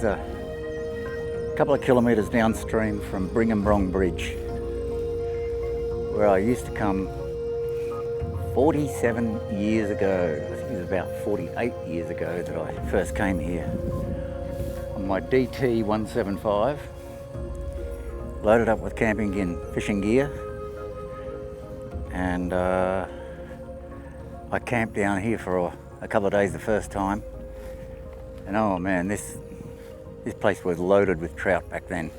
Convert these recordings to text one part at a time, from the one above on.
is a couple of kilometres downstream from Bringenbrong Bridge, where I used to come 47 years ago. I think it was about 48 years ago that I first came here on my DT 175, loaded up with camping and fishing gear, and I camped down here for a couple of days the first time, and oh man, this place was loaded with trout back then.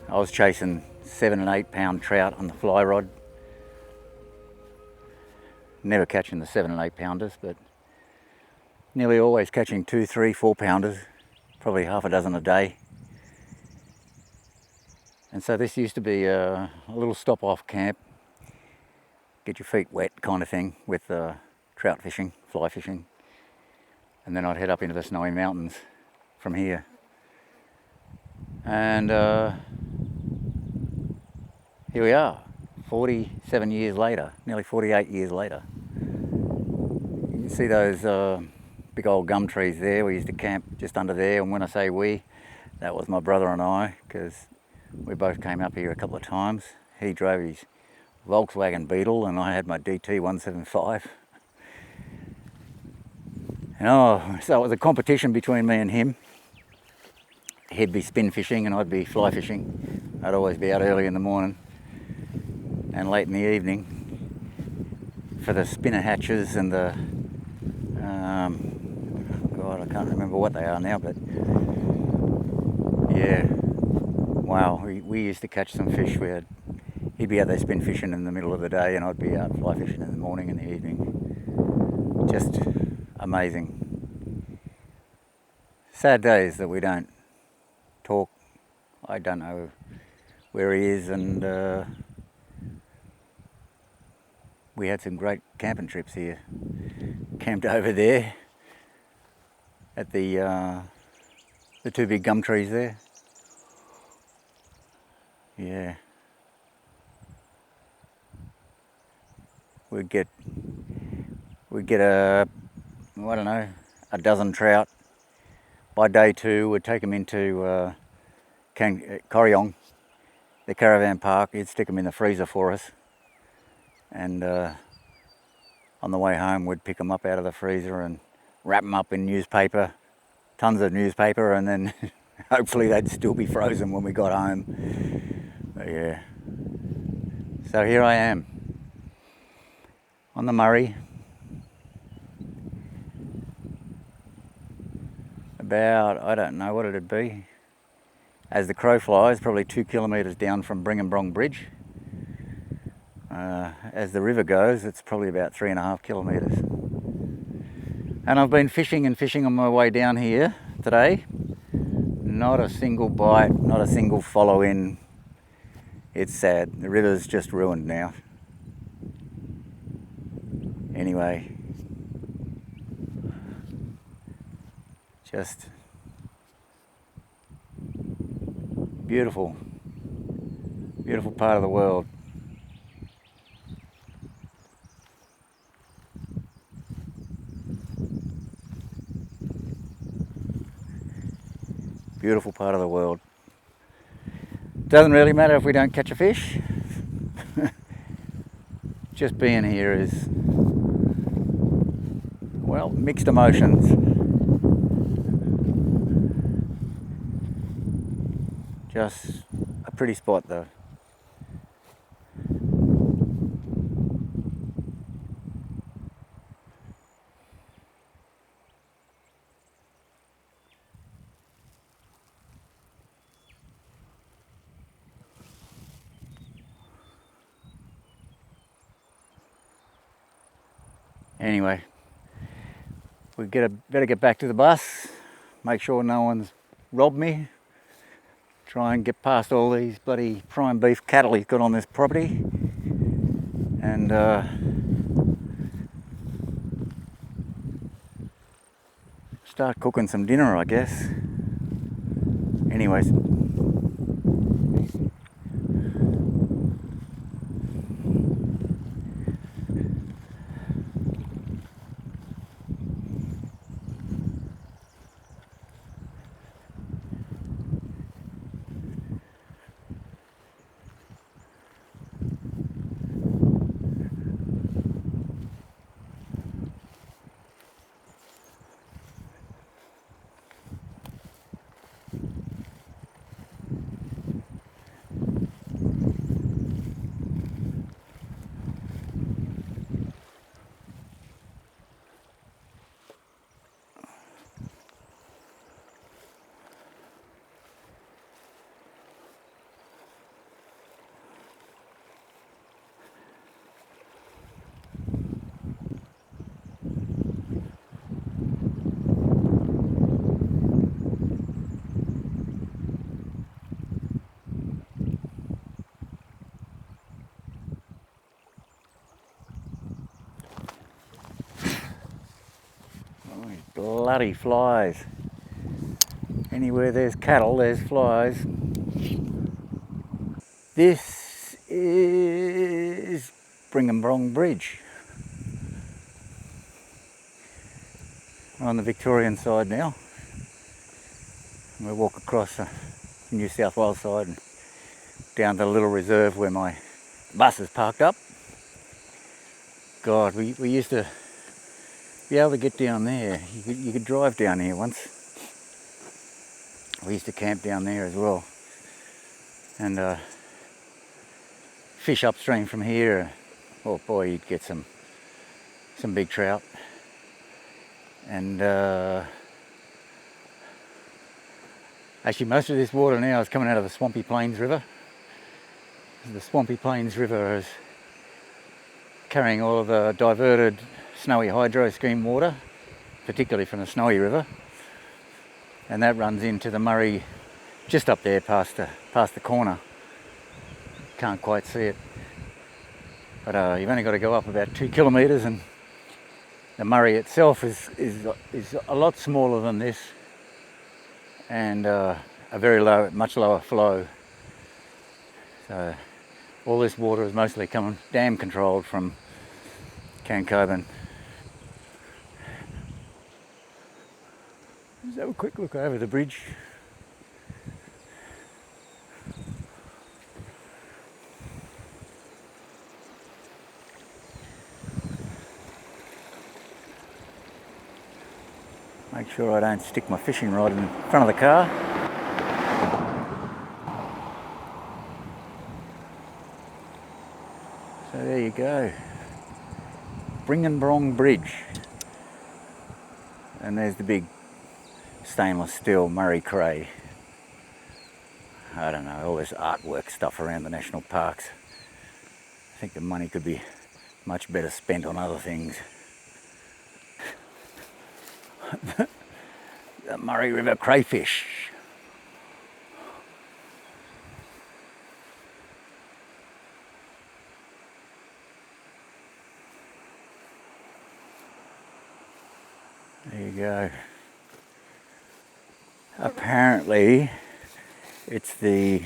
I was chasing 7 and 8 pound trout on the fly rod. Never catching the 7 and 8 pounders, but nearly always catching 2, 3, 4 pounders, probably half a dozen a day. And so this used to be a little stop off camp, get your feet wet kind of thing with trout fishing, fly fishing. And then I'd head up into the snowy mountains from here. And here we are, 47 years later, nearly 48 years later. You can see those big old gum trees there. We used to camp just under there, and when I say we, that was my brother and I, because we both came up here a couple of times. He drove his Volkswagen Beetle and I had my DT 175. And so it was a competition between me and him. He'd be spin fishing and I'd be fly fishing. I'd always be out early in the morning and late in the evening for the spinner hatches and the God, I can't remember what they are now, but yeah, wow, we used to catch some fish. He'd be out there spin fishing in the middle of the day and I'd be out fly fishing in the morning and the evening. Just amazing. Sad days that we don't talk. I don't know where he is, and we had some great camping trips here. Camped over there at the 2 big gum trees there. Yeah. We'd get a dozen trout. By day 2, we'd take them into Corryong, the caravan park. He'd stick them in the freezer for us, and on the way home we'd pick them up out of the freezer and wrap them up in newspaper, tons of newspaper, and then hopefully they'd still be frozen when we got home. But yeah, so here I am on the Murray, about, I don't know what it'd be, as the crow flies, probably 2 kilometres down from Bringenbrong Bridge. As the river goes, it's probably about 3.5 kilometres. And I've been fishing on my way down here today. Not a single bite, not a single follow in. It's sad. The river's just ruined now. Anyway, just beautiful part of the world. Beautiful part of the world. Doesn't really matter if we don't catch a fish. Just being here is, well, mixed emotions. Just a pretty spot though. Anyway, we better get back to the bus, make sure no one's robbed me, try and get past all these bloody prime beef cattle he's got on this property, and start cooking some dinner, I guess. Anyways, bloody flies. Anywhere there's cattle, there's flies. This is Bringenbrong Bridge. We're on the Victorian side now. We'll walk across the New South Wales side and down to the little reserve where my bus is parked up. God, we used to be able to get down there. You could drive down here once. We used to camp down there as well. And fish upstream from here. Oh boy, you'd get some big trout. And actually most of this water now is coming out of the Swampy Plains River. The Swampy Plains River is carrying all of the diverted Snowy hydro scheme water, particularly from the Snowy River, and that runs into the Murray just up there past the corner. Can't quite see it, but you've only got to go up about 2 kilometres, and the Murray itself is a lot smaller than this, and a very low, much lower flow. So all this water is mostly coming dam controlled from Cancoban. Let's have a quick look over the bridge. Make sure I don't stick my fishing rod in front of the car. So there you go, Bringenbrong Bridge. And there's the big stainless steel Murray Cray. I don't know, all this artwork stuff around the national parks. I think the money could be much better spent on other things. The Murray River crayfish. There you go. Apparently, it's the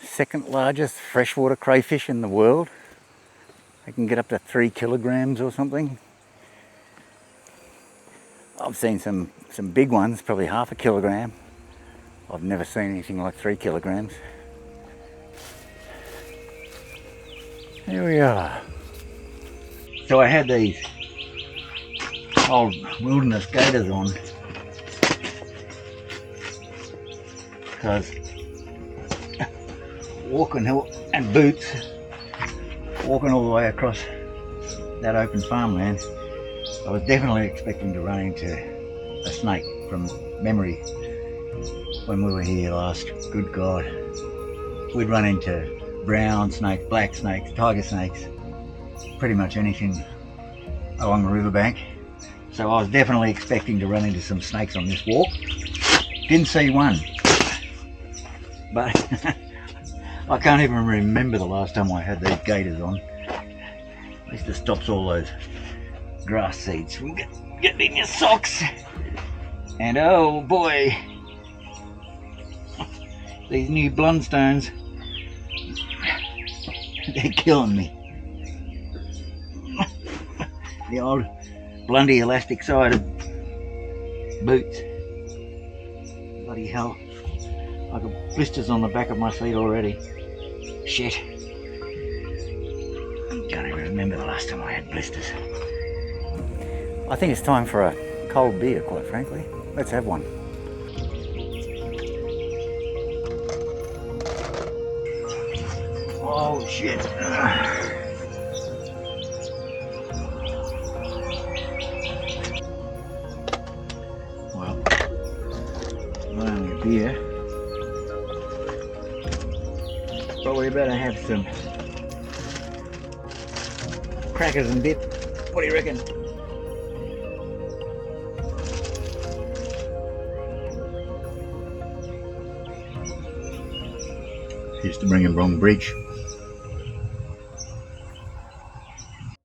second largest freshwater crayfish in the world. They can get up to 3 kilograms or something. I've seen some big ones, probably 1/2 kilogram. I've never seen anything like 3 kilograms. Here we are. So I had these old wilderness gaiters on because walking and boots, walking all the way across that open farmland, I was definitely expecting to run into a snake from memory when we were here last. Good God. We'd run into brown snakes, black snakes, tiger snakes, pretty much anything along the riverbank. So I was definitely expecting to run into some snakes on this walk. Didn't see one. But I can't even remember the last time I had these gaiters on. At least it stops all those grass seeds from getting in your socks. And oh boy, these new Blundstones, they're killing me. The old Blundy elastic sided boots. Bloody hell. I got blisters on the back of my feet already. Shit. I can't even remember the last time I had blisters. I think it's time for a cold beer, quite frankly. Let's have one. Oh shit. Well, not only a beer, but we better have some crackers and dip. What do you reckon? Here's the Bringenbrong Bridge.